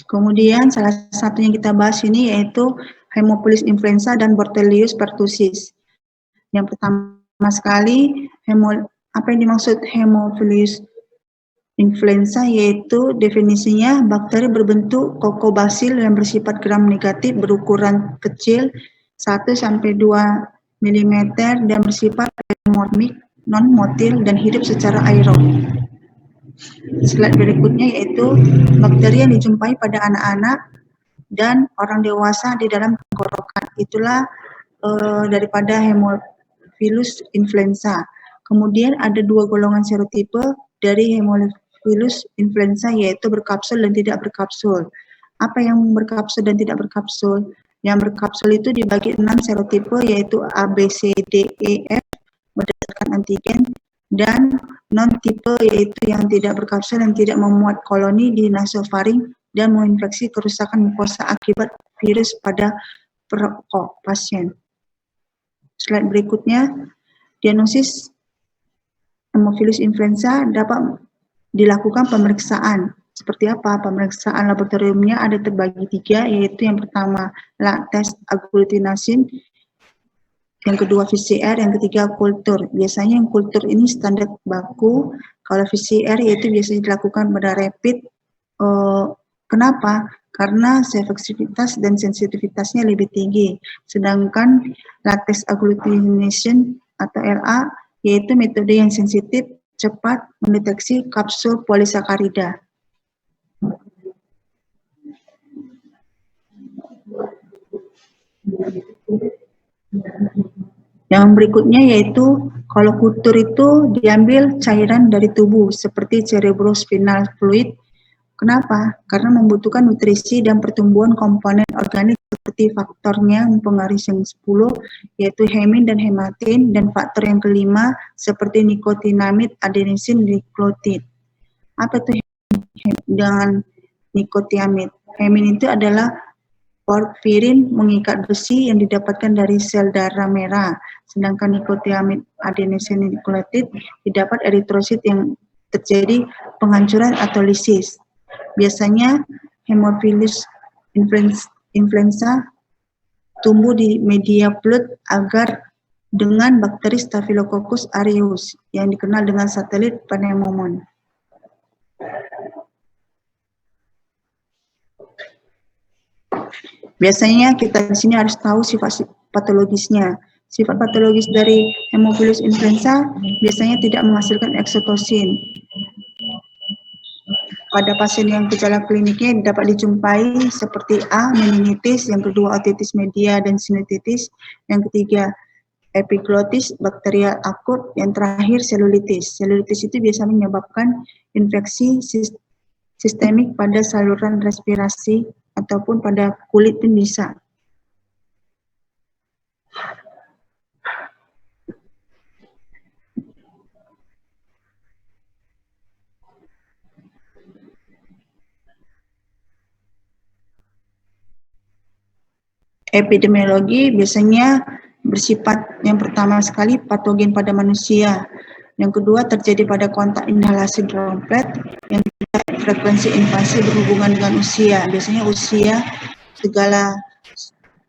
Kemudian salah satu yang kita bahas ini yaitu Haemophilus influenza dan Bortelius pertussis. Yang pertama sekali, apa yang dimaksud Haemophilus influenza, yaitu definisinya bakteri berbentuk kokobacil yang bersifat gram negatif berukuran kecil 1-2 mm dan bersifat endemik, non-motil dan hidup secara aerob. Slide berikutnya yaitu bakteri yang dijumpai pada anak-anak dan orang dewasa di dalam tenggorokan. Itulah daripada Haemophilus influenza. Kemudian ada dua golongan serotipe dari Haemophilus influenza, yaitu berkapsul dan tidak berkapsul. Apa yang berkapsul dan tidak berkapsul? Yang berkapsul itu dibagi 6 serotipe, yaitu A, B, C, D, E, F berdasarkan antigen, dan non-tipe yaitu yang tidak berkapsul dan tidak memuat koloni di nasofaring dan menginfeksi kerusakan mukosa akibat virus pada perokok pasien. Slide berikutnya, diagnosis Haemophilus influenza dapat dilakukan pemeriksaan. Seperti apa? Pemeriksaan laboratoriumnya ada terbagi 3, yaitu yang pertama lab test agglutinasin, yang kedua PCR, yang ketiga kultur. Biasanya yang kultur ini standar baku. Kalau PCR yaitu biasanya dilakukan pada rapid. Kenapa? Karena selektivitas dan sensitivitasnya lebih tinggi. Sedangkan latex agglutination atau LA yaitu metode yang sensitif, cepat mendeteksi kapsul polisakarida. Yang berikutnya yaitu kalau kultur itu diambil cairan dari tubuh seperti cerebrospinal fluid. Kenapa? Karena membutuhkan nutrisi dan pertumbuhan komponen organik seperti faktornya mempengaruhi yang 10 yaitu hemin dan hematin, dan faktor yang kelima seperti nikotinamid, adenosin, nukleotid. Apa itu dengan nikotinamid? Hemin itu adalah porfirin mengikat besi yang didapatkan dari sel darah merah, sedangkan nikotinamid, adenosin, nukleotid didapat eritrosit yang terjadi penghancuran atau lisis. Biasanya Haemophilus influenza tumbuh di media fluid agar dengan bakteri Staphylococcus aureus yang dikenal dengan satelit pneumonia. Biasanya kita di sini harus tahu sifat patologisnya. Sifat patologis dari Haemophilus influenza biasanya tidak menghasilkan eksotosin. Pada pasien yang gejala kliniknya dapat dijumpai seperti A, meningitis, yang kedua otitis media dan sinusitis, yang ketiga epiglottis bakterial akut, yang terakhir selulitis. Selulitis itu biasa menyebabkan infeksi sistemik pada saluran respirasi ataupun pada kulit pun bisa. Epidemiologi biasanya bersifat yang pertama sekali patogen pada manusia, yang kedua terjadi pada kontak inhalasi droplet, yang ketiga frekuensi invasi berhubungan dengan usia, biasanya usia segala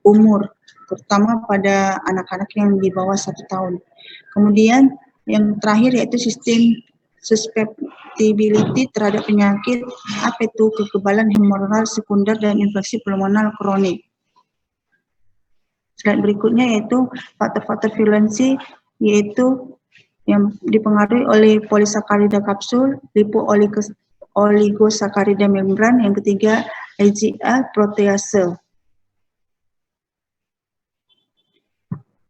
umur, terutama pada anak-anak yang di bawah 1 tahun. Kemudian yang terakhir yaitu sistem susceptibility terhadap penyakit, apa itu kekebalan humoral sekunder dan infeksi pulmonar kronik. Slide berikutnya yaitu faktor-faktor virulensi, yaitu yang dipengaruhi oleh polisakarida kapsul, lipo-oligosakarida membran, yang ketiga IgA protease.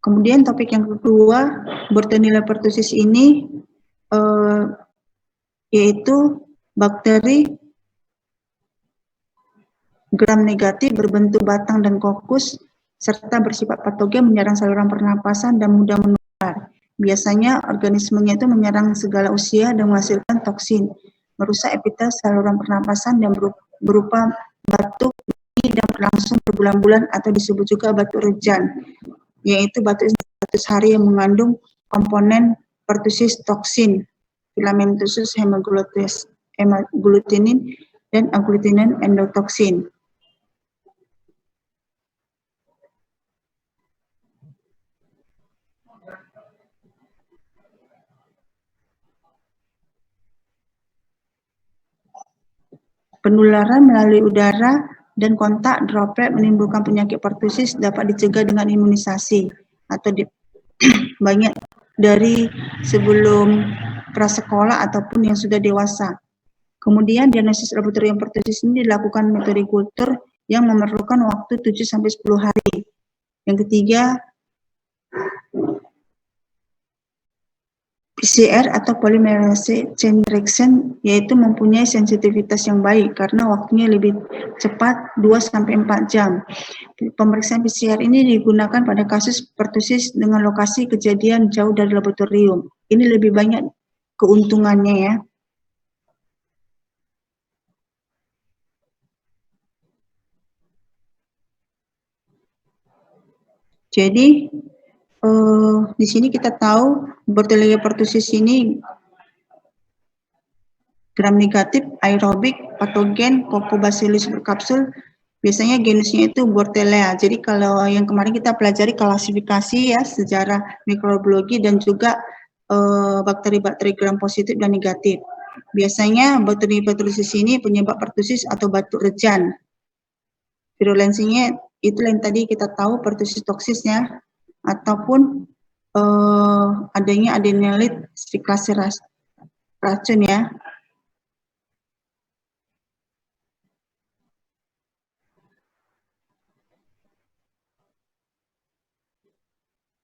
Kemudian topik yang kedua, Bortelius pertussis ini yaitu bakteri gram negatif berbentuk batang dan kokus serta bersifat patogen, menyerang saluran pernapasan dan mudah menular. Biasanya organismenya itu menyerang segala usia dan menghasilkan toksin, merusak epitel saluran pernapasan dan berupa batuk dan berlangsung berbulan-bulan atau disebut juga batuk rejan, yaitu batuk 100 hari yang mengandung komponen pertussis toksin, filamentosus hemagglutinin dan agglutinin endotoxin. Penularan melalui udara dan kontak droplet menimbulkan penyakit pertusis dapat dicegah dengan imunisasi atau banyak dari sebelum prasekolah ataupun yang sudah dewasa. Kemudian diagnosis laboratorium pertusis ini dilakukan metode kultur yang memerlukan waktu 7-10 hari. Yang ketiga, PCR atau polymerase chain reaction, yaitu mempunyai sensitivitas yang baik karena waktunya lebih cepat 2-4 jam. Pemeriksaan PCR ini digunakan pada kasus pertusis dengan lokasi kejadian jauh dari laboratorium. Ini lebih banyak keuntungannya ya. Jadi di sini kita tahu Bordetella pertussis ini gram negatif, aerobik, patogen, Coccobacillus kapsul. Biasanya genusnya itu Bordetella. Jadi kalau yang kemarin kita pelajari klasifikasi ya sejarah mikrobiologi dan juga bakteri-bakteri gram positif dan negatif. Biasanya Bordetella pertussis ini penyebab pertussis atau batuk rejan. Virulensinya itu yang tadi kita tahu pertussis toksisnya ataupun adanya adenolit spikasi racun ya.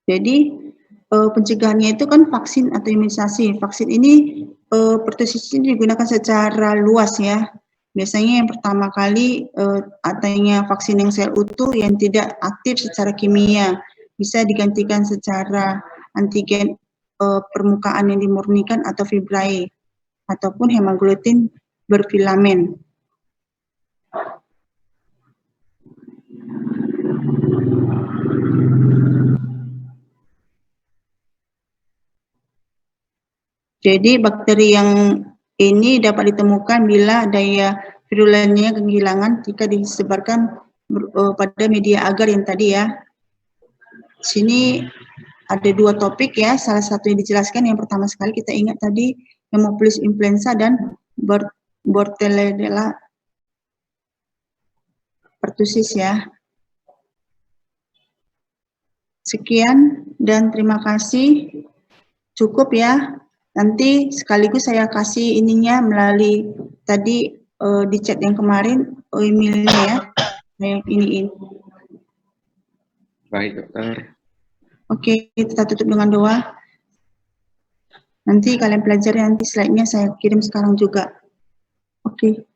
Jadi pencegahannya itu kan vaksin atau imunisasi. Vaksin ini pertussis ini digunakan secara luas ya. Biasanya yang pertama kali adanya vaksin yang sel utuh yang tidak aktif secara kimia bisa digantikan secara antigen permukaan yang dimurnikan atau fibrae ataupun hemagglutinin berfilamen. Jadi bakteri yang ini dapat ditemukan bila daya virulennya kehilangan jika disebarkan pada media agar yang tadi ya. Sini ada dua topik ya, salah satu yang dijelaskan yang pertama sekali kita ingat tadi Haemophilus influenza dan Bordetella pertussis ya. Sekian dan terima kasih. Cukup ya. Nanti sekaligus saya kasih ininya melalui tadi di chat yang kemarin emailnya ya. Saya iniin. Baik, dokter. Oke, kita tutup dengan doa. Nanti kalian pelajari, nanti slide-nya saya kirim sekarang juga. Oke.